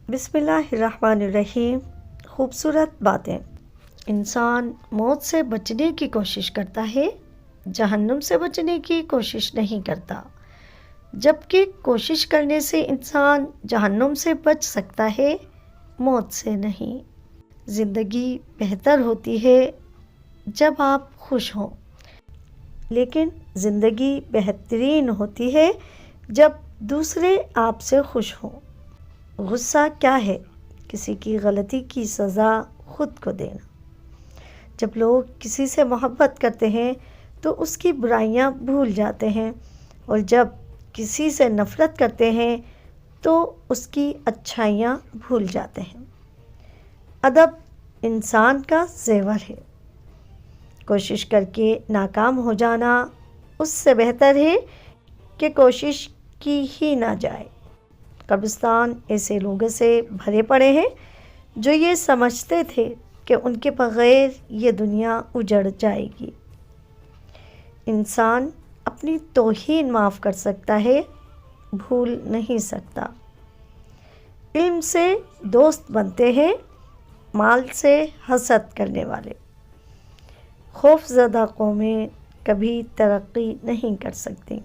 بسم اللہ الرحمن الرحیم۔ خوبصورت باتیں۔ انسان موت سے بچنے کی کوشش کرتا ہے، جہنم سے بچنے کی کوشش نہیں کرتا، جبکہ کوشش کرنے سے انسان جہنم سے بچ سکتا ہے، موت سے نہیں۔ زندگی بہتر ہوتی ہے جب آپ خوش ہوں، لیکن زندگی بہترین ہوتی ہے جب دوسرے آپ سے خوش ہوں۔ غصہ کیا ہے؟ کسی کی غلطی کی سزا خود کو دینا۔ جب لوگ کسی سے محبت کرتے ہیں تو اس کی برائیاں بھول جاتے ہیں، اور جب کسی سے نفرت کرتے ہیں تو اس کی اچھائیاں بھول جاتے ہیں۔ ادب انسان کا زیور ہے۔ کوشش کر کے ناکام ہو جانا اس سے بہتر ہے کہ کوشش کی ہی نہ جائے۔ قبرستان ایسے لوگوں سے بھرے پڑے ہیں جو یہ سمجھتے تھے کہ ان کے بغیر یہ دنیا اجڑ جائے گی۔ انسان اپنی توہین معاف کر سکتا ہے، بھول نہیں سکتا۔ علم سے دوست بنتے ہیں، مال سے حسد کرنے والے۔ خوف زدہ قومیں کبھی ترقی نہیں کر سکتی۔